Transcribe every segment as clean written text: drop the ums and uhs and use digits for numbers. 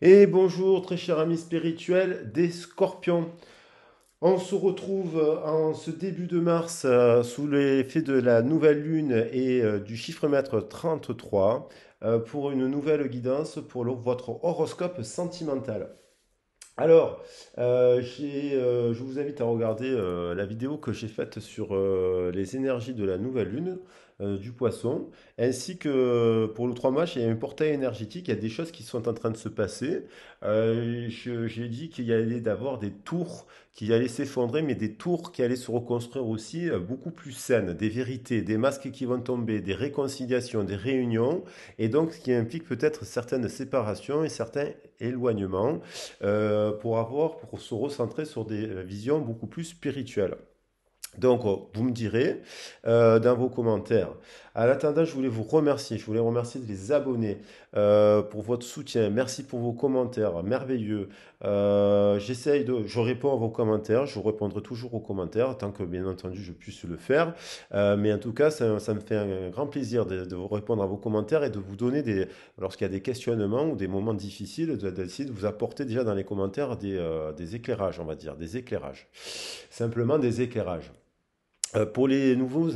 Et bonjour très cher ami spirituel des scorpions. On se retrouve en ce début de mars sous l'effet de la nouvelle lune et du chiffre mètre 33 pour une nouvelle guidance pour votre horoscope sentimental. Alors, je vous invite à regarder la vidéo que j'ai faite sur les énergies de la nouvelle lune du poisson, ainsi que pour le 3 match, il y a un portail énergétique, il y a des choses qui sont en train de se passer. J'ai dit qu'il y allait d'avoir des tours qui allaient s'effondrer, mais des tours qui allaient se reconstruire aussi beaucoup plus saines, des vérités, des masques qui vont tomber, des réconciliations, des réunions, et donc ce qui implique peut-être certaines séparations et certains éloignements pour se recentrer sur des visions beaucoup plus spirituelles. Donc, vous me direz dans vos commentaires. En attendant, je voulais vous remercier. Je voulais remercier les abonnés pour votre soutien. Merci pour vos commentaires merveilleux. Je réponds à vos commentaires. Je répondrai toujours aux commentaires tant que, bien entendu, je puisse le faire. Mais en tout cas, ça me fait un grand plaisir de vous répondre à vos commentaires et de vous donner lorsqu'il y a des questionnements ou des moments difficiles, d'essayer de vous apporter déjà dans les commentaires des éclairages, on va dire, des éclairages. Simplement des éclairages. Pour les nouveaux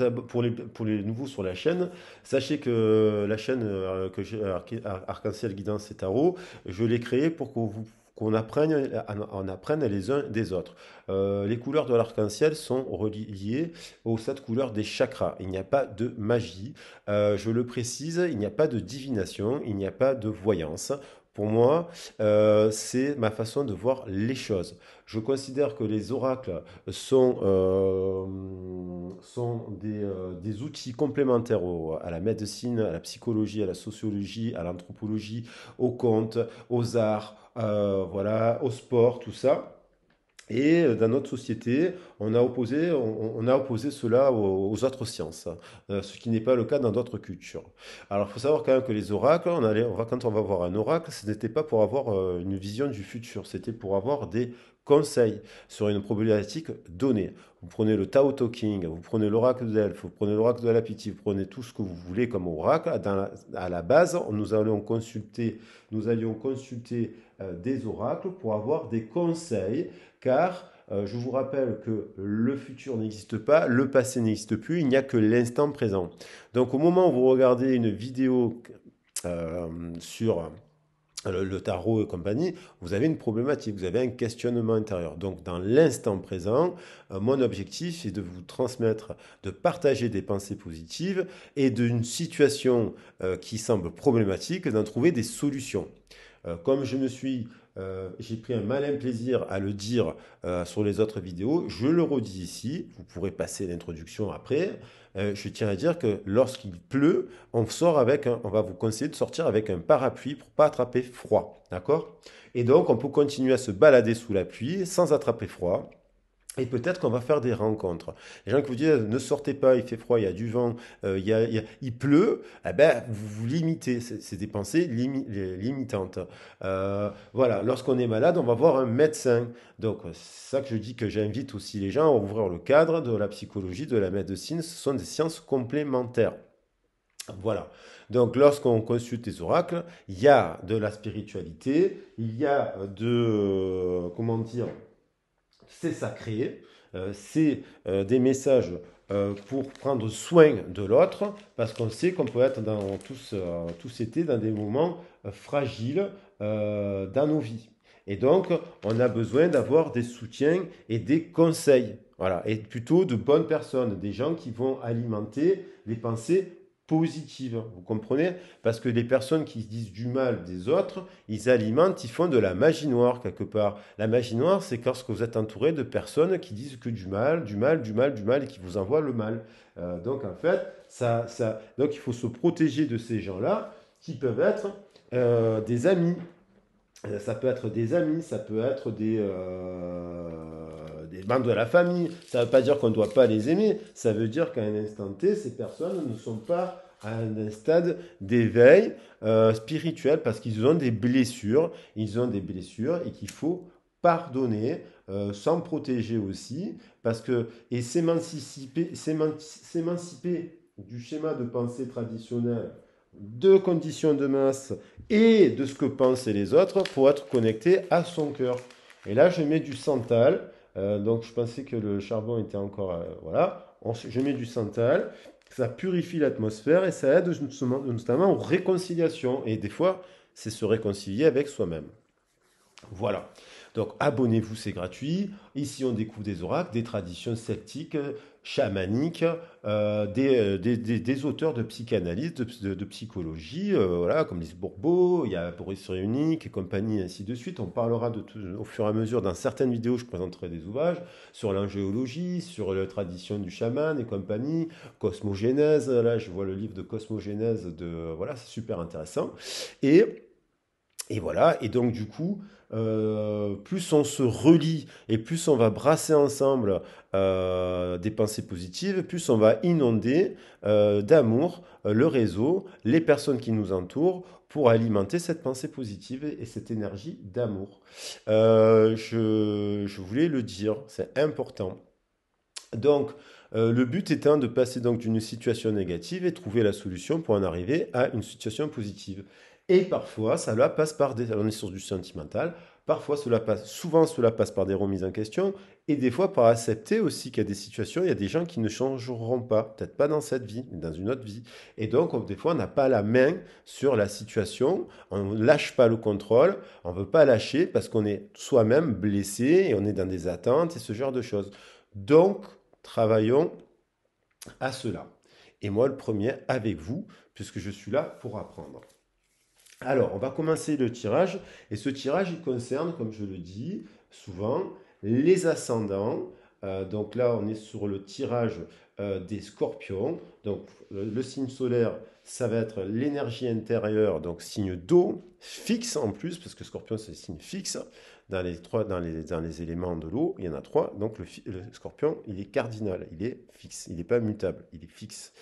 sur la chaîne, sachez que la chaîne que j'ai, Arc-en-Ciel Guidance et Tarot, je l'ai créée pour qu'on apprenne, on apprenne les uns des autres. Les couleurs de l'arc-en-ciel sont reliées aux 7 couleurs des chakras. Il n'y a pas de magie. Je le précise, il n'y a pas de divination, il n'y a pas de voyance. Pour moi, c'est ma façon de voir les choses. Je considère que les oracles sont des outils complémentaires à la médecine, à la psychologie, à la sociologie, à l'anthropologie, aux contes, aux arts, voilà, au sport, tout ça. Et dans notre société, on a opposé cela aux autres sciences, ce qui n'est pas le cas dans d'autres cultures. Alors, il faut savoir quand même que les oracles, quand on va voir un oracle, ce n'était pas pour avoir une vision du futur, c'était pour avoir des conseils sur une problématique donnée. Vous prenez le Tao Te Ching, vous prenez l'oracle de Delphes, vous prenez l'oracle de la Pitié, vous prenez tout ce que vous voulez comme oracle. À la base, nous allions consulter des oracles pour avoir des conseils car je vous rappelle que le futur n'existe pas, le passé n'existe plus, il n'y a que l'instant présent. Donc au moment où vous regardez une vidéo sur le tarot et compagnie, vous avez une problématique, vous avez un questionnement intérieur. Donc dans l'instant présent, mon objectif est de vous transmettre, de partager des pensées positives et d'une situation qui semble problématique, d'en trouver des solutions. Comme j'ai pris un malin plaisir à le dire sur les autres vidéos, je le redis ici, vous pourrez passer l'introduction après. Je tiens à dire que lorsqu'il pleut, on va vous conseiller de sortir avec un parapluie pour pas attraper froid, d'accord? Et donc on peut continuer à se balader sous la pluie sans attraper froid. Et peut-être qu'on va faire des rencontres. Les gens qui vous disent ne sortez pas, il fait froid, il y a du vent, il pleut, eh ben, vous limitez. C'est des pensées limitantes. Voilà, lorsqu'on est malade, on va voir un médecin. Donc, c'est ça que je dis que j'invite aussi les gens à ouvrir le cadre de la psychologie, de la médecine. Ce sont des sciences complémentaires. Voilà. Donc, lorsqu'on consulte les oracles, il y a de la spiritualité, il y a comment dire, c'est sacré, c'est des messages pour prendre soin de l'autre, parce qu'on sait qu'on peut être tous été dans des moments fragiles dans nos vies. Et donc, on a besoin d'avoir des soutiens et des conseils. Voilà, et plutôt de bonnes personnes, des gens qui vont alimenter les pensées positives. Vous comprenez? Parce que les personnes qui disent du mal des autres, ils alimentent, ils font de la magie noire quelque part. La magie noire, c'est lorsque vous êtes entouré de personnes qui disent que du mal, du mal, du mal, du mal et qui vous envoient le mal. Donc en fait, donc il faut se protéger de ces gens-là qui peuvent être des amis. Ça peut être des amis, ça peut être des membres de la famille. Ça ne veut pas dire qu'on ne doit pas les aimer. Ça veut dire qu'à un instant T, ces personnes ne sont pas à un stade d'éveil spirituel parce qu'ils ont des blessures. Ils ont des blessures et qu'il faut pardonner, s'en protéger aussi. Et s'émanciper du schéma de pensée traditionnel de conditions de masse et de ce que pensent les autres pour être connecté à son cœur. Et là, je mets du santal. Donc, je pensais que le charbon était encore... voilà. Je mets du santal. Ça purifie l'atmosphère et ça aide notamment aux réconciliations. Et des fois, c'est se réconcilier avec soi-même. Voilà. Donc abonnez-vous, c'est gratuit. Ici, on découvre des oracles, des traditions celtiques, chamaniques, des auteurs de psychanalyse, de psychologie, voilà, comme Lise Bourbeau, il y a Boris Cyrulnik et compagnie, ainsi de suite. On parlera de tout, au fur et à mesure dans certaines vidéos, je présenterai des ouvrages sur l'angéologie, sur la tradition du chaman et compagnie, cosmogénèse. Là, je vois le livre de cosmogénèse de, voilà, c'est super intéressant. Et et voilà, et donc du coup, plus on se relie et plus on va brasser ensemble des pensées positives, plus on va inonder d'amour le réseau, les personnes qui nous entourent, pour alimenter cette pensée positive et cette énergie d'amour. Je voulais le dire, c'est important. Donc, le but étant de passer donc d'une situation négative et trouver la solution pour en arriver à une situation positive. Et parfois, cela passe par des... On est sur du sentimental. Parfois, souvent, cela passe par des remises en question. Et des fois, par accepter aussi qu'il y a des situations, il y a des gens qui ne changeront pas. Peut-être pas dans cette vie, mais dans une autre vie. Et donc, des fois, on n'a pas la main sur la situation. On ne lâche pas le contrôle. On ne veut pas lâcher parce qu'on est soi-même blessé et on est dans des attentes et ce genre de choses. Donc, travaillons à cela. Et moi, le premier, avec vous, puisque je suis là pour apprendre. Alors, on va commencer le tirage. Et ce tirage, il concerne, comme je le dis souvent, les ascendants. Donc là, on est sur le tirage des scorpions. Donc, le signe solaire, ça va être l'énergie intérieure, donc signe d'eau, fixe en plus, parce que scorpion, c'est le signe fixe. Dans les éléments de l'eau, il y en a trois. Donc, le scorpion, il est cardinal, il est fixe. Il n'est pas mutable, il est fixe.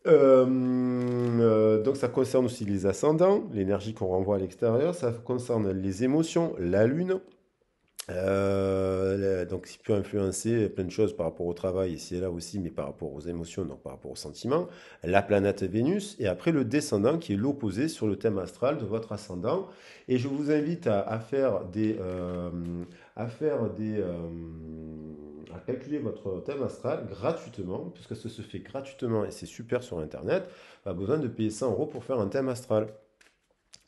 Donc ça concerne aussi les ascendants, l'énergie qu'on renvoie à l'extérieur, ça concerne les émotions, la lune, donc il peut influencer plein de choses par rapport au travail, ici et là aussi, mais par rapport aux émotions, donc par rapport aux sentiments, la planète Vénus, et après le descendant qui est l'opposé sur le thème astral de votre ascendant. Et je vous invite à calculer votre thème astral gratuitement, puisque ça se fait gratuitement et c'est super sur Internet. Pas besoin de payer 100 euros pour faire un thème astral.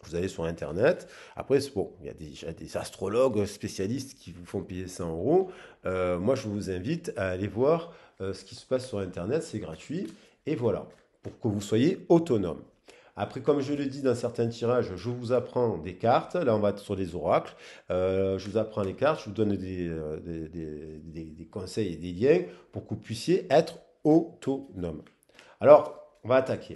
Vous allez sur Internet. Après, bon, il y a déjà des astrologues spécialistes qui vous font payer 100 euros. Moi, je vous invite à aller voir ce qui se passe sur Internet. C'est gratuit. Et voilà, pour que vous soyez autonome. Après, comme je le dis dans certains tirages, je vous apprends des cartes. Là, on va être sur les oracles. Je vous apprends les cartes. Je vous donne des conseils et des liens pour que vous puissiez être autonome. Alors, on va attaquer.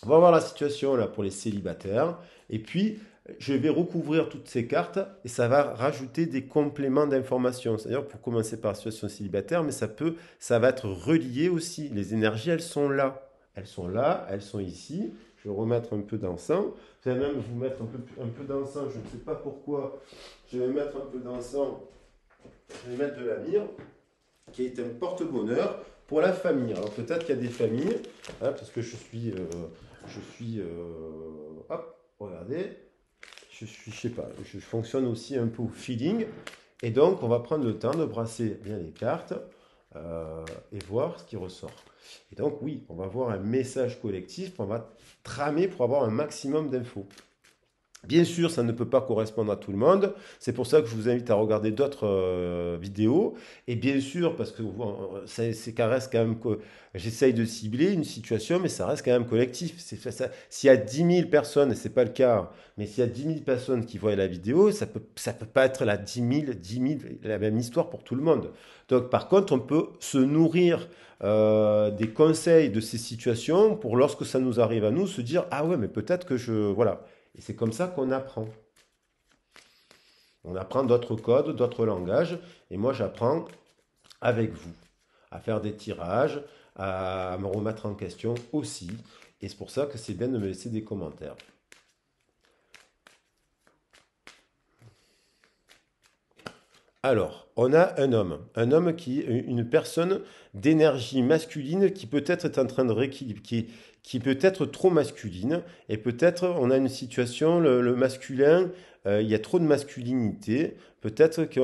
On va voir la situation là pour les célibataires. Et puis, je vais recouvrir toutes ces cartes et ça va rajouter des compléments d'informations. C'est-à-dire pour commencer par la situation célibataire, mais ça va être relié aussi. Les énergies, elles sont là. Elles sont là, elles sont ici. Je vais remettre un peu d'encens. Je vais même vous mettre un peu d'encens. Je ne sais pas pourquoi. Je vais mettre un peu d'encens. Je vais mettre de la myrrhe, qui est un porte-bonheur pour la famille. Alors peut-être qu'il y a des familles, hein, parce que hop, regardez, je sais pas, je fonctionne aussi un peu au feeling. Et donc, on va prendre le temps de brasser bien les cartes et voir ce qui ressort. Et donc, oui, on va avoir un message collectif, on va tramer pour avoir un maximum d'infos. Bien sûr, ça ne peut pas correspondre à tout le monde. C'est pour ça que je vous invite à regarder d'autres vidéos. Et bien sûr, parce que c'est qu'un reste quand même que j'essaye de cibler une situation, mais ça reste quand même collectif. S'il y a 10 000 personnes, et c'est pas le cas, mais s'il y a 10 000 personnes qui voient la vidéo, ça peut pas être la 10 000, la même histoire pour tout le monde. Donc, par contre, on peut se nourrir des conseils de ces situations pour lorsque ça nous arrive à nous, se dire, ah ouais, mais peut-être que voilà. Et c'est comme ça qu'on apprend. On apprend d'autres codes, d'autres langages. Et moi, j'apprends avec vous à faire des tirages, à me remettre en question aussi. Et c'est pour ça que c'est bien de me laisser des commentaires. Alors, on a un homme qui, une personne d'énergie masculine qui peut-être est en train de rééquilibrer, qui peut être trop masculine, et peut-être on a une situation, le masculin, il y a trop de masculinité, peut-être que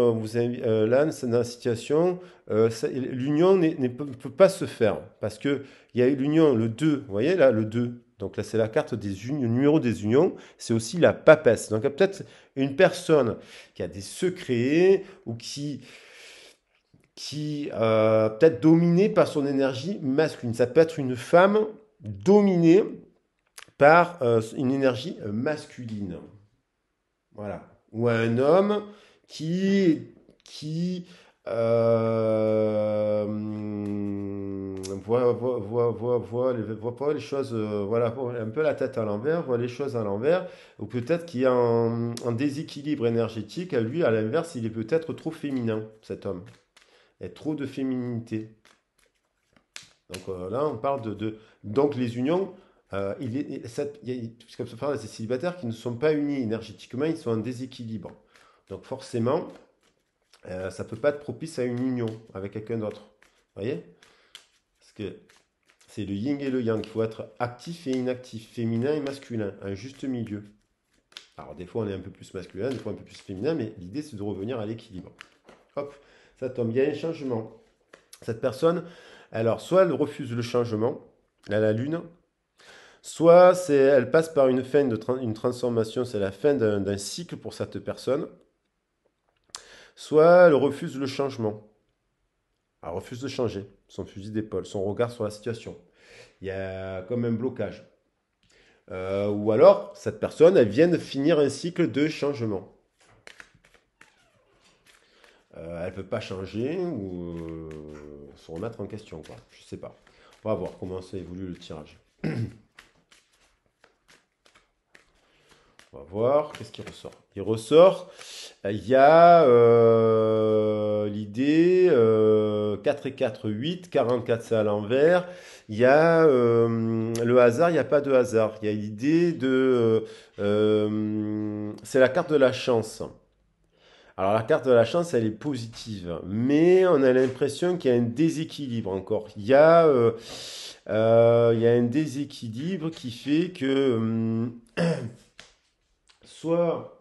là, c'est dans la situation, l'union ne peut pas se faire, parce que il y a l'union, le 2, vous voyez là, le 2. Donc là, c'est la carte des unions, le numéro des unions, c'est aussi la papesse. Donc il y a peut-être une personne qui a des secrets ou qui peut-être dominée par son énergie masculine. Ça peut être une femme dominée par une énergie masculine. Voilà. Ou un homme qui voit pas les choses, voilà, un peu la tête à l'envers, voit les choses à l'envers, ou peut-être qu'il y a un déséquilibre énergétique. À lui, à l'inverse, il est peut-être trop féminin, cet homme. Il y a trop de féminité. Donc là, on parle donc les unions. Puisque ça parle de ces célibataires qui ne sont pas unis énergétiquement, ils sont en déséquilibre. Donc forcément, ça ne peut pas être propice à une union avec quelqu'un d'autre. Vous voyez? Parce que c'est le yin et le yang. Il faut être actif et inactif, féminin et masculin, un juste milieu. Alors des fois on est un peu plus masculin, des fois un peu plus féminin, mais l'idée c'est de revenir à l'équilibre. Hop, ça tombe. Il y a un changement. Cette personne, alors soit elle refuse le changement, à la lune, soit elle passe par une fin une transformation, c'est la fin d'un cycle pour cette personne, soit elle refuse le changement. Elle refuse de changer son fusil d'épaule, son regard sur la situation. Il y a comme un blocage. Ou alors, cette personne, elle vient de finir un cycle de changement. Elle ne peut pas changer ou se remettre en question, quoi. Je sais pas. On va voir comment ça évolue le tirage. On va voir, qu'est-ce qui ressort? Il ressort, il y a l'idée 4 et 4, 8, 44 c'est à l'envers. Il y a le hasard, il n'y a pas de hasard. Il y a l'idée c'est la carte de la chance. Alors la carte de la chance, elle est positive, mais on a l'impression qu'il y a un déséquilibre encore. Il y a un déséquilibre qui fait que soit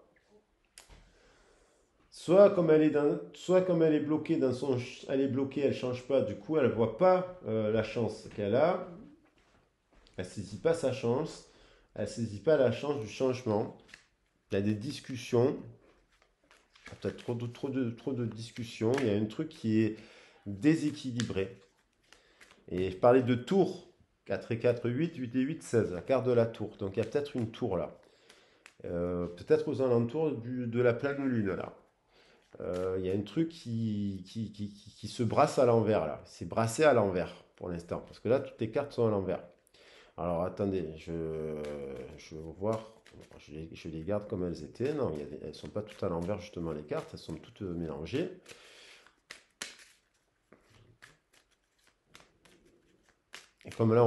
soit comme elle est bloquée dans son, elle est bloquée, elle change pas, du coup elle voit pas la chance qu'elle a, elle saisit pas sa chance, elle saisit pas la chance du changement. Il y a des discussions, peut-être trop de discussions. Il y a un truc qui est déséquilibré. Et je parlais de tour, 4 et 4, 8, 8 et 8, 16, la carte de la tour. Donc il y a peut-être une tour là. Peut-être aux alentours de la pleine lune là. Il y a un truc qui se brasse à l'envers là. C'est brassé à l'envers pour l'instant. Parce que là, toutes les cartes sont à l'envers. Alors attendez, je vais voir. Je les garde comme elles étaient. Non, elles ne sont pas toutes à l'envers justement les cartes. Elles sont toutes mélangées. Et comme là,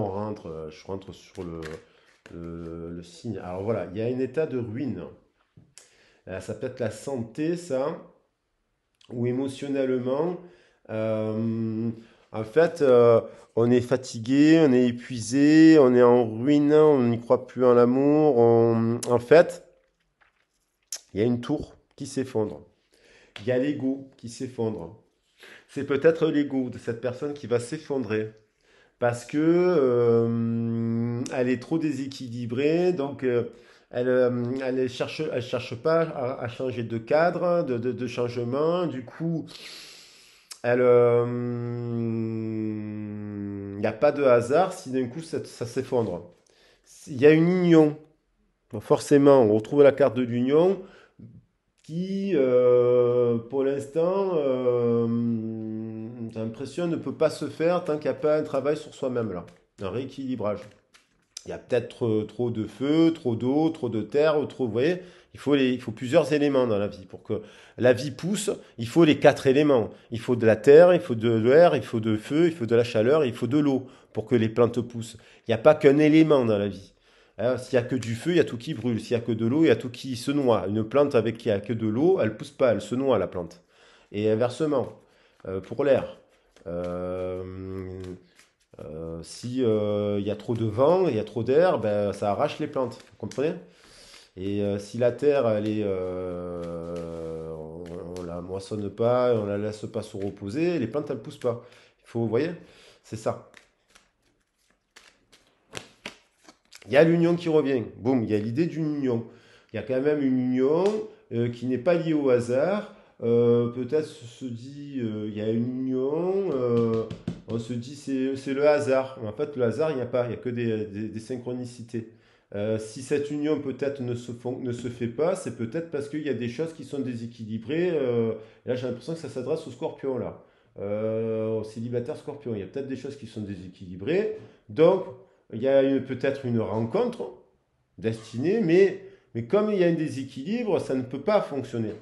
je rentre sur le signe. Alors voilà, il y a un état de ruine. Ça peut être la santé, ça, ou émotionnellement. euh, en fait, on est fatigué, on est épuisé, on est en ruine, on n'y croit plus en l'amour. En fait, il y a une tour qui s'effondre. Il y a l'ego qui s'effondre. C'est peut-être l'ego de cette personne qui va s'effondrer parce que elle est trop déséquilibrée, donc elle cherche pas à changer de cadre, de changement. Du coup, il n'y a pas de hasard si d'un coup ça s'effondre. Il y a une union. Bon, forcément, on retrouve la carte de l'union qui, pour l'instant, j'ai l'impression ne peut pas se faire tant qu'il n'y a pas un travail sur soi-même là, un rééquilibrage. Il y a peut-être trop de feu, trop d'eau, trop de terre, trop, vous voyez, il faut plusieurs éléments dans la vie. Pour que la vie pousse, il faut les quatre éléments. Il faut de la terre, il faut de l'air, il faut de feu, il faut de la chaleur, il faut de l'eau pour que les plantes poussent. Il n'y a pas qu'un élément dans la vie. Hein, s'il n'y a que du feu, il y a tout qui brûle. S'il n'y a que de l'eau, il y a tout qui se noie. Une plante avec qui il n'y a que de l'eau, elle ne pousse pas, elle se noie la plante. Et inversement, pour l'air. Euh, si il y a trop de vent, il y a trop d'air, ben, ça arrache les plantes. Vous comprenez? Et si la terre, on la moissonne pas, on la laisse pas se reposer, les plantes, elles poussent pas. Il faut, vous voyez, c'est ça. Il y a l'union qui revient. Boum, il y a l'idée d'une union. Il y a quand même une union qui n'est pas liée au hasard. Peut-être se dit, il y a une union, on se dit c'est le hasard. En fait, le hasard, il n'y a pas, il n'y a que des synchronicités. Si cette union peut-être ne se fait pas, c'est peut-être parce qu'il y a des choses qui sont déséquilibrées. Là, j'ai l'impression que ça s'adresse aux scorpions, là. Aux célibataires scorpions. Il y a peut-être des choses qui sont déséquilibrées. Donc, il y a peut-être une rencontre destinée, mais comme il y a un déséquilibre, ça ne peut pas fonctionner.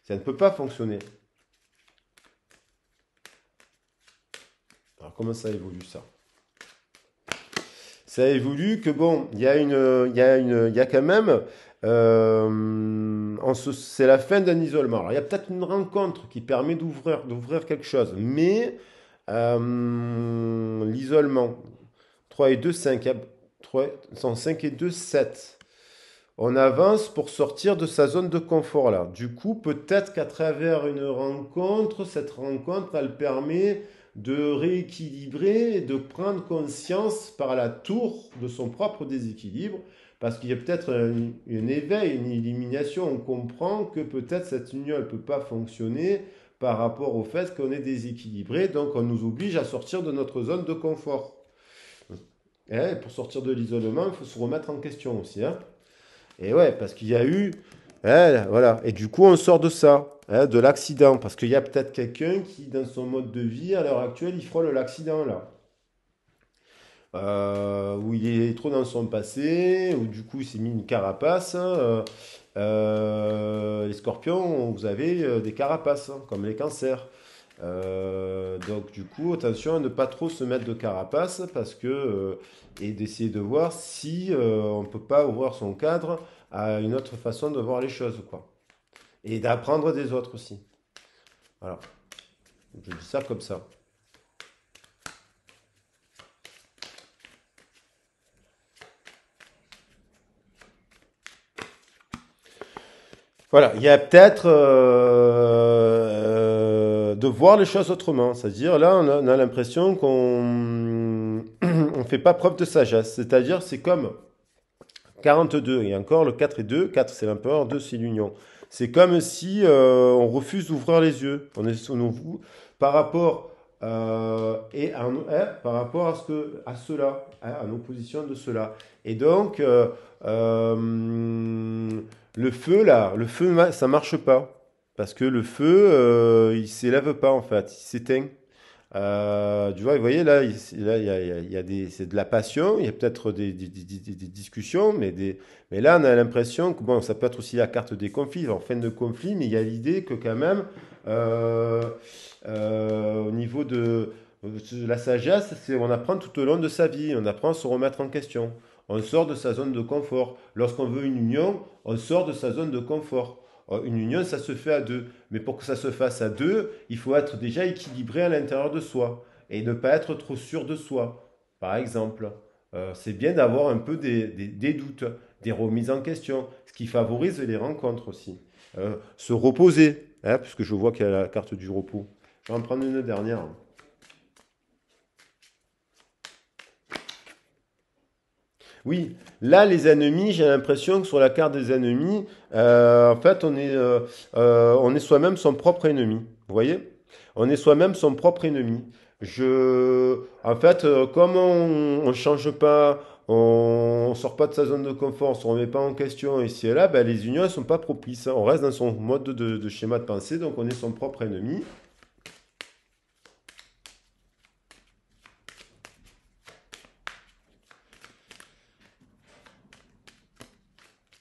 Ça ne peut pas fonctionner. Alors, comment ça évolue, ça? Ça évolue que bon, il y a quand même, c'est la fin d'un isolement. Alors il y a peut-être une rencontre qui permet d'ouvrir quelque chose, mais l'isolement, 3 et 2 5 3, 5 et 2 7. On avance pour sortir de sa zone de confort là. Du coup, peut-être qu'à travers une rencontre, cette rencontre, elle permet de rééquilibrer, de prendre conscience par la tour de son propre déséquilibre, parce qu'il y a peut-être un éveil, une illumination, on comprend que peut-être cette union ne peut pas fonctionner par rapport au fait qu'on est déséquilibré, donc on nous oblige à sortir de notre zone de confort. Et pour sortir de l'isolement, il faut se remettre en question aussi, hein. Et ouais, parce qu'il y a eu, voilà. Et du coup, on sort de ça, de l'accident, parce qu'il y a peut-être quelqu'un qui, dans son mode de vie, à l'heure actuelle, il frôle l'accident là. Où il est trop dans son passé, où du coup, il s'est mis une carapace, hein. Les scorpions, vous avez des carapaces, hein, comme les cancers. Donc du coup, attention à ne pas trop se mettre de carapace parce que et d'essayer de voir si on ne peut pas ouvrir son cadre à une autre façon de voir les choses, quoi. Et d'apprendre des autres aussi. Voilà, je dis ça comme ça. Voilà, il y a peut-être de voir les choses autrement. C'est-à-dire, là, on a l'impression qu'on on fait pas preuve de sagesse. C'est-à-dire, c'est comme 42, et encore le 4 et 2, 4 c'est l'empereur, 2 c'est l'union. C'est comme si on refuse d'ouvrir les yeux. Par rapport, par rapport à cela, hein, à l'opposition de cela. Et donc, le feu, là, ça marche pas. Parce que le feu, il s'élève pas en fait, il s'éteint. Tu vois, vous voyez, là, il y a c'est de la passion, il y a peut-être des discussions, mais là, on a l'impression que, bon, ça peut être aussi la carte des conflits, en fin de conflit, mais il y a l'idée que quand même, euh, au niveau de la sagesse, on apprend tout au long de sa vie, on apprend à se remettre en question. On sort de sa zone de confort. Lorsqu'on veut une union, on sort de sa zone de confort. Une union, ça se fait à deux. Mais pour que ça se fasse à deux, il faut être déjà équilibré à l'intérieur de soi et ne pas être trop sûr de soi. Par exemple, c'est bien d'avoir un peu des doutes, des remises en question, ce qui favorise les rencontres aussi. Se reposer, hein, puisque je vois qu'il y a la carte du repos. Je vais en prendre une dernière. Oui, là, les ennemis, j'ai l'impression que sur la carte des ennemis, en fait, on est soi-même son propre ennemi. Vous voyez? On est soi-même son propre ennemi. En fait, comme on change pas, on sort pas de sa zone de confort, on se remet pas en question ici et là, ben, les unions ne sont pas propices, hein. On reste dans son mode de schéma de pensée, donc on est son propre ennemi.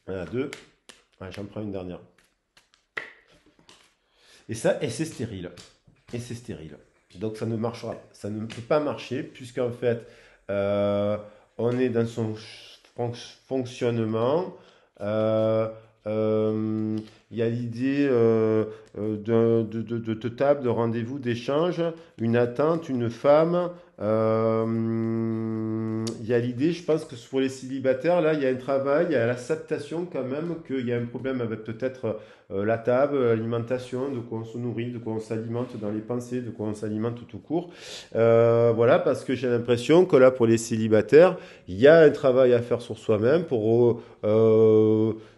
Voilà, deux. Ouais, j'en prends une dernière. Et c'est stérile. Et c'est stérile. Donc ça ne peut pas marcher puisqu'en fait euh, on est dans son fonctionnement. Euh, Il y a l'idée de table, de rendez-vous, d'échange, une attente, une femme. Il y a l'idée, je pense que pour les célibataires, là, il y a un travail, il y a l'acceptation quand même qu'il y a un problème avec peut-être la table, l'alimentation, de quoi on se nourrit, de quoi on s'alimente dans les pensées, de quoi on s'alimente tout court. Voilà, parce que j'ai l'impression que là, pour les célibataires, il y a un travail à faire sur soi-même pour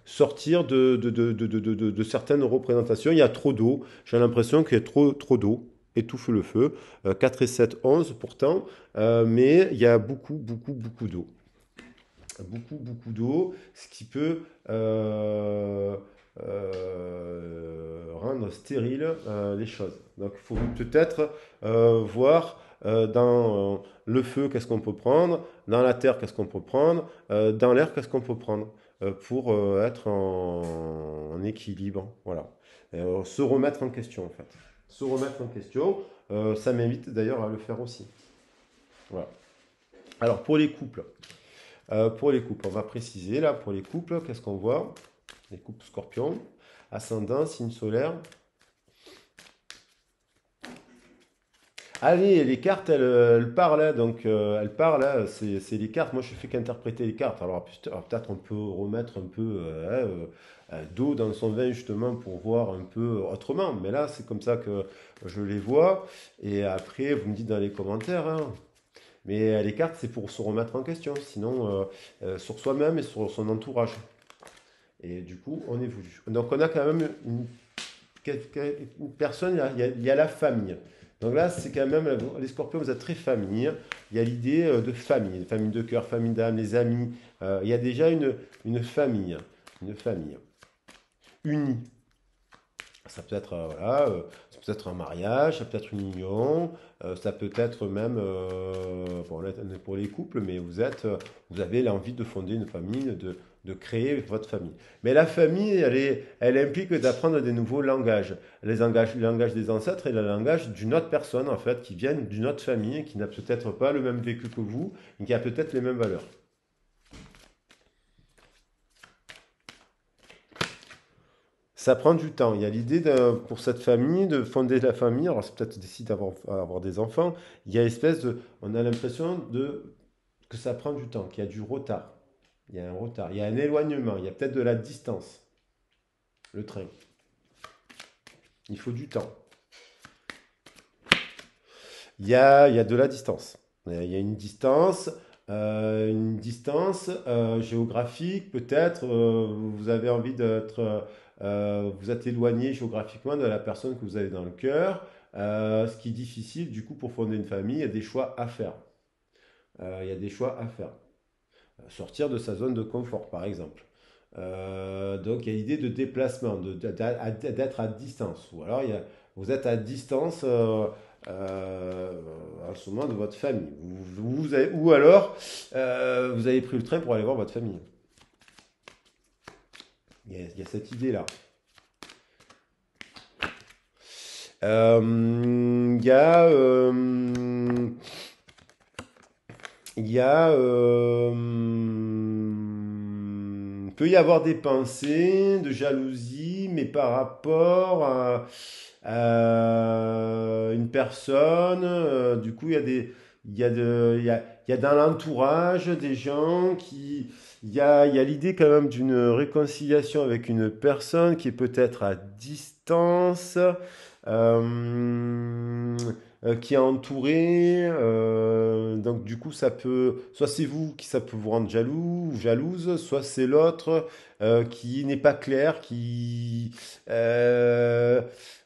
sortir de certaines représentations. Il y a trop d'eau. J'ai l'impression qu'il y a trop d'eau. Étouffe le feu. 4 et 7, 11 pourtant. Mais il y a beaucoup d'eau. Beaucoup d'eau, ce qui peut rendre stérile les choses. Donc il faut peut-être voir dans le feu qu'est-ce qu'on peut prendre, dans la terre qu'est-ce qu'on peut prendre, dans l'air qu'est-ce qu'on peut prendre pour être en équilibre. Voilà. Se remettre en question en fait. Se remettre en question, ça m'invite d'ailleurs à le faire aussi. Voilà. Alors pour les couples, on va préciser là, pour les couples, qu'est-ce qu'on voit? Les couples scorpions, ascendant, signe solaire. Allez, les cartes, elles parlent, hein, donc elles parlent, hein, c'est les cartes. Moi, je fais qu'interpréter les cartes. Alors, peut-être on peut remettre un peu d'eau dans son vin, justement, pour voir un peu autrement. Mais là, c'est comme ça que je les vois. Et après, vous me dites dans les commentaires, hein. Mais les cartes, c'est pour se remettre en question, sinon sur soi-même et sur son entourage. Et du coup, on évolue. Donc, on a quand même une personne, il y a la famille. Donc là, c'est quand même, les scorpions, vous êtes très famille. Il y a l'idée de famille de cœur, famille d'âme, les amis. Il y a déjà une famille unie. Ça peut être, voilà, ça peut être un mariage, ça peut être une union, ça peut être même, bon, là, on est pour les couples, mais vous avez l'envie de fonder une famille, de créer votre famille. Mais la famille, elle implique d'apprendre des nouveaux langages. Le langage des ancêtres et le langage d'une autre personne, en fait, qui vient d'une autre famille, qui n'a peut-être pas le même vécu que vous, et qui a peut-être les mêmes valeurs. Ça prend du temps. Il y a l'idée pour cette famille de fonder la famille. Alors, c'est peut-être décide avoir des enfants. Il y a espèce de, on a l'impression que ça prend du temps, qu'il y a du retard. Il y a un retard. Il y a un éloignement. Il y a peut-être de la distance. Le train. Il faut du temps. Il y a de la distance. Il y a une distance géographique. Peut-être vous avez envie d'être, vous êtes éloigné géographiquement de la personne que vous avez dans le cœur. Ce qui est difficile, du coup, pour fonder une famille, il y a des choix à faire. Il y a des choix à faire. Sortir de sa zone de confort, par exemple. Donc il y a l'idée de déplacement, d'être à distance. Ou alors vous êtes à distance en ce moment de votre famille. Ou alors vous avez pris le train pour aller voir votre famille. Il y a cette idée-là. Il y a, il y a, peut y avoir des pensées de jalousie, mais par rapport à une personne, du coup, il y a dans l'entourage des gens il y a l'idée quand même d'une réconciliation avec une personne qui est peut-être à distance, euh, qui est entouré. Donc du coup, soit c'est vous qui ça peut vous rendre jaloux ou jalouse, soit c'est l'autre qui n'est pas clair, euh,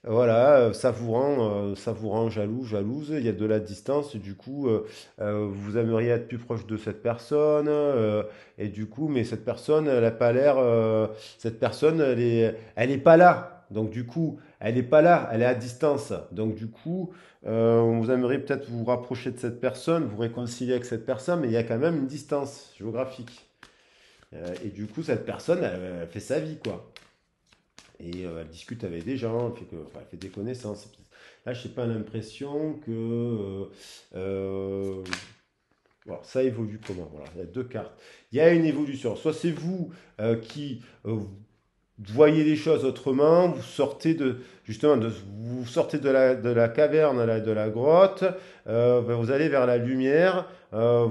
voilà, ça vous rend jaloux, jalouse. Il y a de la distance. Du coup, vous aimeriez être plus proche de cette personne, et du coup, mais cette personne, elle a pas l'air. Cette personne, elle est pas là. Donc du coup, elle n'est pas là, elle est à distance. Donc du coup, vous aimeriez peut-être vous rapprocher de cette personne, vous réconcilier avec cette personne, mais il y a quand même une distance géographique. Et du coup, cette personne, elle fait sa vie, quoi. Et elle discute avec des gens, enfin, elle fait des connaissances. Là, je n'ai pas l'impression que voilà, ça évolue comment. Voilà, il y a deux cartes. Il y a une évolution. Soit c'est vous qui voyez les choses autrement, vous sortez justement, vous sortez de la caverne, de la grotte, ben, vous allez vers la lumière, vous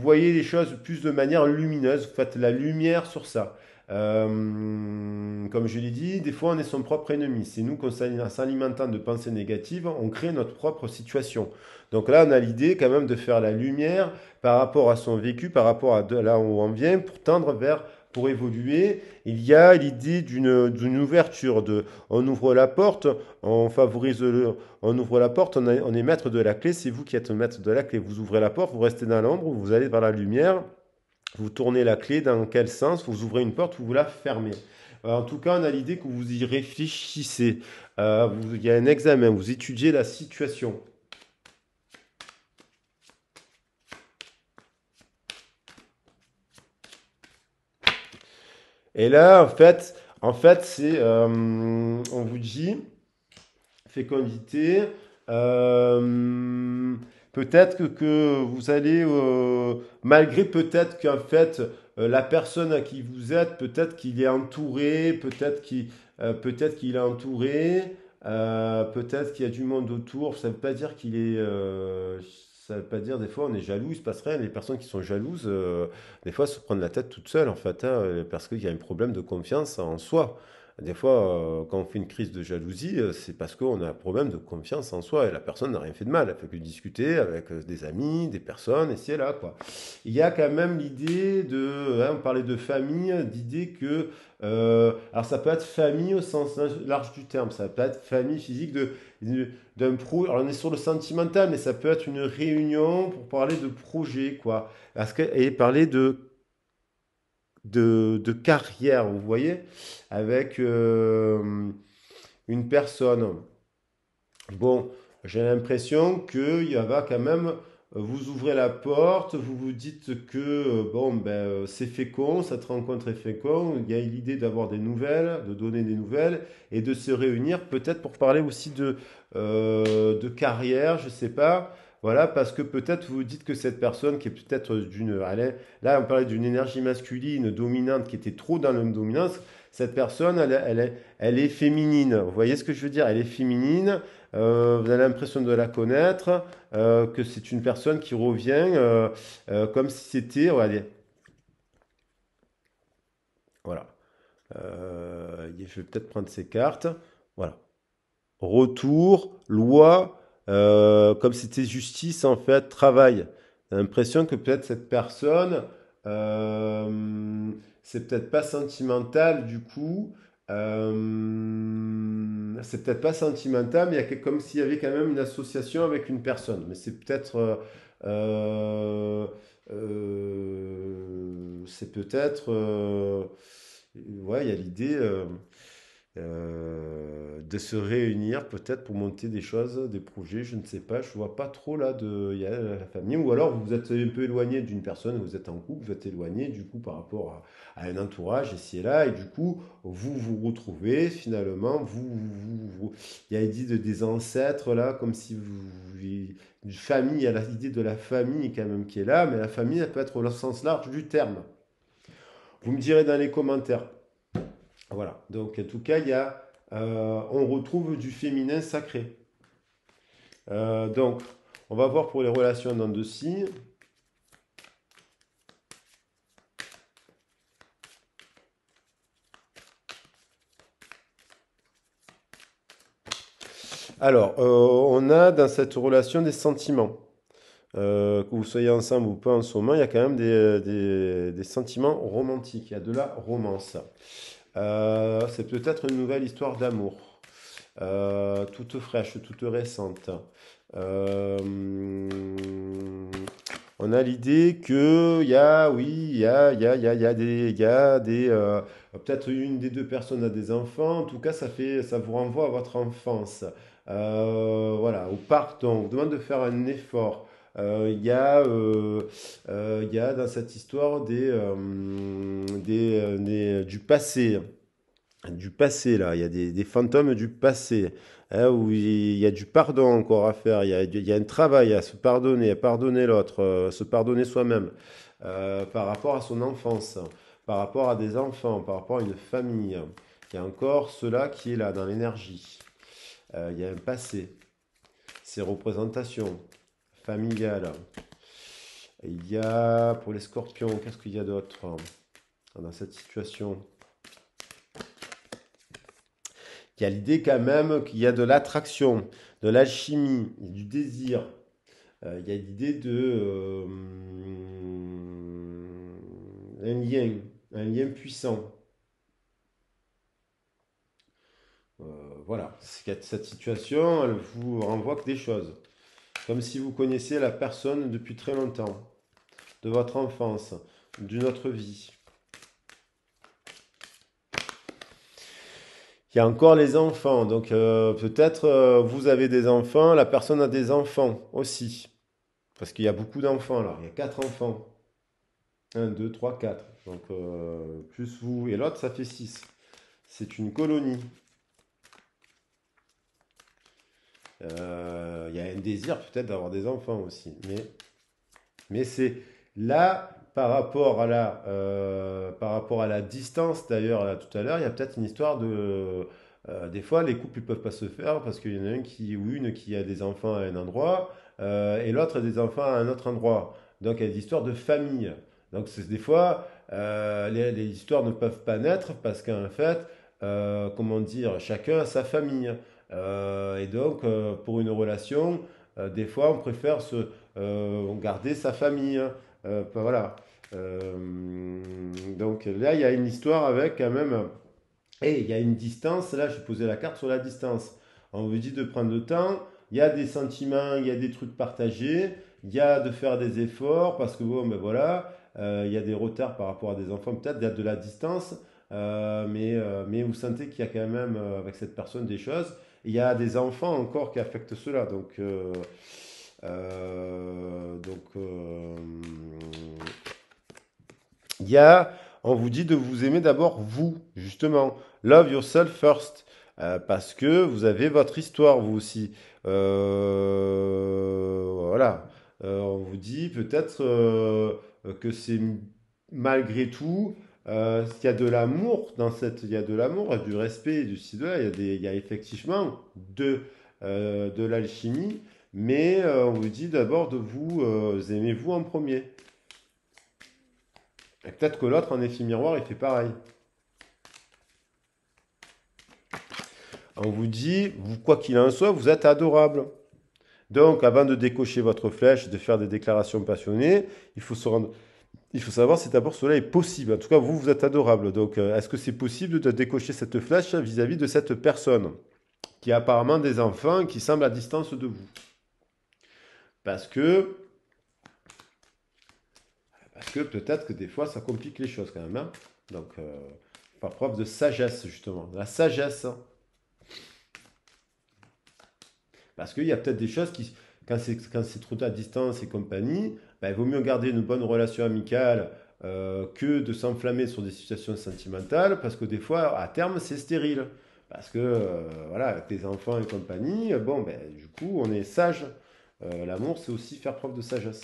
voyez les choses plus de manière lumineuse, vous faites la lumière sur ça. Comme je l'ai dit, des fois on est son propre ennemi. C'est nous qu'en s'alimentant de pensées négatives, on crée notre propre situation. Donc là, on a l'idée quand même de faire la lumière par rapport à son vécu, par rapport à là où on vient, pour tendre vers, pour évoluer. Il y a l'idée d'une ouverture, on ouvre la porte, on favorise on ouvre la porte, on est maître de la clé, c'est vous qui êtes maître de la clé. Vous ouvrez la porte, vous restez dans l'ombre, vous allez vers la lumière, vous tournez la clé dans quel sens, vous ouvrez une porte, vous la fermez. En tout cas, on a l'idée que vous y réfléchissez. Il y a un examen, vous étudiez la situation. Et là, en fait, on vous dit, fécondité, euh, peut-être que vous allez, malgré peut-être qu'en fait, la personne à qui vous êtes, peut-être qu'il est entouré, peut-être qu'il est entouré, peut-être qu'il y a du monde autour. Ça ne veut pas dire qu'il est, ça veut pas dire des fois on est jaloux, il se passe rien. Les personnes qui sont jalouses, des fois se prennent la tête toutes seules en fait, hein, parce qu'il y a un problème de confiance en soi. Des fois, quand on fait une crise de jalousie, c'est parce qu'on a un problème de confiance en soi et la personne n'a rien fait de mal. Elle fait que discuter avec des amis, des personnes, et c'est là, quoi. Il y a quand même l'idée de, hein, on parlait de famille, d'idée que, alors ça peut être famille au sens large du terme, ça peut être famille physique d'un pro. Alors on est sur le sentimental, mais ça peut être une réunion pour parler de projet, quoi. Et parler de carrière, vous voyez, avec une personne. Bon, j'ai l'impression qu'il y va quand même, vous ouvrez la porte, vous vous dites que bon, ben, c'est fécond, cette rencontre est fécond, il y a l'idée d'avoir des nouvelles, de donner des nouvelles et de se réunir peut-être pour parler aussi de carrière, je sais pas. Voilà, parce que peut-être vous dites que cette personne qui est peut-être là on parlait d'une énergie masculine dominante qui était trop dans l'homme dominance, cette personne, elle est féminine. Vous voyez ce que je veux dire? Elle est féminine, vous avez l'impression de la connaître, que c'est une personne qui revient comme si c'était. Regardez, voilà. Je vais peut-être prendre ces cartes. Voilà. Retour, loi, comme c'était justice en fait, travail. J'ai l'impression que peut-être cette personne, c'est peut-être pas sentimental du coup. C'est peut-être pas sentimental, mais il y a comme s'il y avait quand même une association avec une personne. Mais c'est peut-être, c'est peut-être, ouais, il y a l'idée. De se réunir peut-être pour monter des choses, des projets, je ne sais pas, je vois pas trop là il y a la famille, ou alors vous êtes un peu éloigné d'une personne, vous êtes en couple, vous êtes éloigné du coup par rapport à un entourage ici et là, et du coup vous vous retrouvez finalement, il y a l'idée des ancêtres là, comme si une famille, il y a l'idée de la famille quand même qui est là, mais la famille elle peut être au sens large du terme. Vous me direz dans les commentaires. Voilà, donc en tout cas, on retrouve du féminin sacré. Donc, on va voir pour les relations dans deux signes. Alors, on a dans cette relation des sentiments. Que vous soyez ensemble ou pas en ce moment, il y a quand même des sentiments romantiques. Il y a de la romance. C'est peut-être une nouvelle histoire d'amour. Toute fraîche, toute récente. Euh, on a l'idée que il y a, oui, peut-être une des deux personnes a des enfants. En tout cas, ça vous renvoie à votre enfance. Voilà, au pardon. On vous demande de faire un effort. Il y a dans cette histoire du passé. Du passé, là. Il y a des fantômes du passé. Hein, où il y a du pardon encore à faire. Il y a un travail à se pardonner, à pardonner l'autre, se pardonner soi-même par rapport à son enfance. par rapport à des enfants, par rapport à une famille. Il y a encore cela qui est là, dans l'énergie. Il y a un passé, ces représentations familiales. Il y a, pour les scorpions, qu'est-ce qu'il y a d'autre dans cette situation? Il y a l'idée quand même qu'il y a de l'attraction, de l'alchimie, du désir. Il y a l'idée de un lien puissant. Euh, voilà, cette situation, elle vous renvoie que des choses. Comme si vous connaissiez la personne depuis très longtemps, de votre enfance, d'une autre vie. Il y a encore les enfants, donc peut-être vous avez des enfants, la personne a des enfants aussi. Parce qu'il y a beaucoup d'enfants là, il y a quatre enfants. Un, 2, 3, 4. Donc plus vous et l'autre, ça fait 6. C'est une colonie. Il y a un désir peut-être d'avoir des enfants aussi. Mais c'est là, par rapport à la distance, d'ailleurs, là, tout à l'heure, il y a peut-être une histoire de... des fois, les couples ne peuvent pas se faire parce qu'il y en a un qui, ou une qui a des enfants à un endroit et l'autre a des enfants à un autre endroit. Donc, il y a des histoires de famille. Donc, des fois, les histoires ne peuvent pas naître parce qu'en fait, comment dire, chacun a sa famille. Et donc, pour une relation, des fois, on préfère garder sa famille. Voilà. Donc là, il y a une histoire avec quand même. Et il y a une distance. Là, je posais la carte sur la distance. On vous dit de prendre le temps. Il y a des sentiments, il y a des trucs partagés. Il y a de faire des efforts parce que bon, ben voilà, il y a des retards par rapport à des enfants. Peut-être il y a de la distance. Mais vous sentez qu'il y a quand même avec cette personne des choses. Il y a des enfants encore qui affectent cela. Donc, il y a, on vous dit de vous aimer d'abord vous, justement. Love yourself first. Parce que vous avez votre histoire, vous aussi. Voilà. On vous dit peut-être que c'est malgré tout, il y a de l'amour dans cette, il y a de l'amour, du respect, du ci, de là. Il y a effectivement de l'alchimie, mais on vous dit d'abord de vous aimer vous en premier. Et peut-être que l'autre, en effet miroir, il fait pareil. On vous dit, vous, quoi qu'il en soit, vous êtes adorable. Donc, avant de décocher votre flèche, de faire des déclarations passionnées, il faut se rendre, il faut savoir si d'abord cela est possible. En tout cas, vous, vous êtes adorable. Donc, est-ce que c'est possible de décocher cette flèche vis-à-vis de cette personne qui a apparemment des enfants qui semblent à distance de vous? Parce que, parce que peut-être que des fois, ça complique les choses quand même, hein. Donc, par preuve de sagesse, justement. La sagesse, hein. Parce qu'il y a peut-être des choses qui, quand c'est trop à distance et compagnie, ben, il vaut mieux garder une bonne relation amicale que de s'enflammer sur des situations sentimentales, parce que des fois, à terme, c'est stérile. Parce que, voilà, avec les enfants et compagnie, bon, ben, du coup, on est sage. L'amour, c'est aussi faire preuve de sagesse.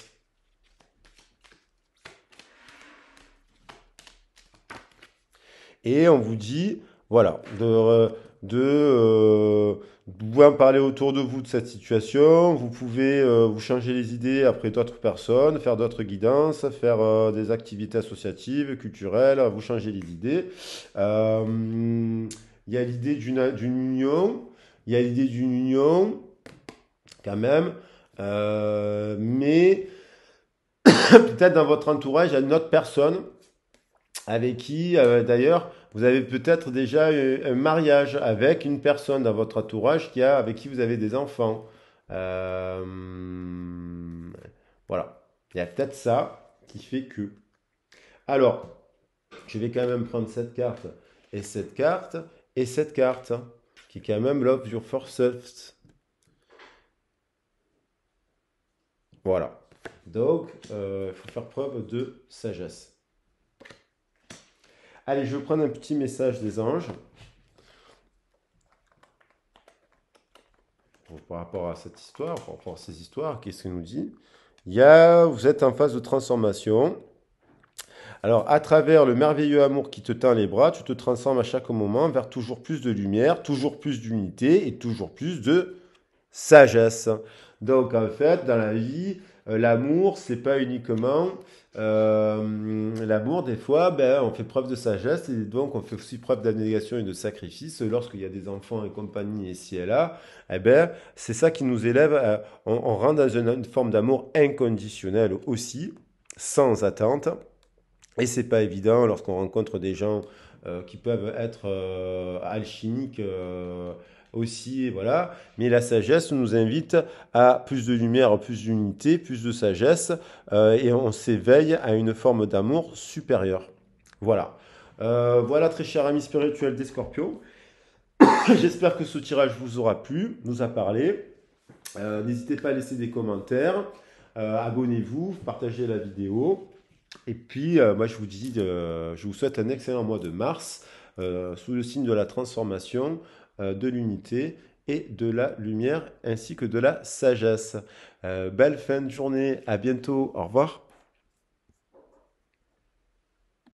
Et on vous dit, voilà, vous pouvez en parler autour de vous de cette situation. Vous pouvez vous changer les idées après d'autres personnes, faire d'autres guidances, faire des activités associatives, culturelles, vous changer les idées. Il y a l'idée d'une union. Il y a l'idée d'une union, quand même. Mais peut-être dans votre entourage, il y a une autre personne avec qui, d'ailleurs, vous avez peut-être déjà eu un mariage avec une personne dans votre entourage avec qui vous avez des enfants. Euh, voilà. Il y a peut-être ça qui fait que. Alors, je vais quand même prendre cette carte et cette carte et cette carte, qui est quand même Love Your First Self. Voilà. Donc, il faut faire preuve de sagesse. Allez, je vais prendre un petit message des anges par rapport à cette histoire, par rapport à ces histoires. Qu'est-ce qu'il nous dit? Vous êtes en phase de transformation. Alors, à travers le merveilleux amour qui te tend les bras, tu te transformes à chaque moment vers toujours plus de lumière, toujours plus d'unité et toujours plus de sagesse. Donc, en fait, dans la vie, l'amour, c'est pas uniquement l'amour. Des fois, ben, on fait preuve de sagesse et donc on fait aussi preuve d'abnégation et de sacrifice. Lorsqu'il y a des enfants et compagnie ici et là, eh ben, c'est ça qui nous élève. On rentre dans une forme d'amour inconditionnel aussi, sans attente. Et c'est pas évident lorsqu'on rencontre des gens qui peuvent être alchimiques aussi, voilà. Mais la sagesse nous invite à plus de lumière, plus d'unité, plus de sagesse, et on s'éveille à une forme d'amour supérieur. Voilà. Voilà, très cher ami spirituel des Scorpions. J'espère que ce tirage vous aura plu, vous a parlé. N'hésitez pas à laisser des commentaires. Abonnez-vous, partagez la vidéo. Et puis, moi, je vous souhaite un excellent mois de mars, sous le signe de la transformation, de l'unité et de la lumière, ainsi que de la sagesse. Belle fin de journée, à bientôt, au revoir.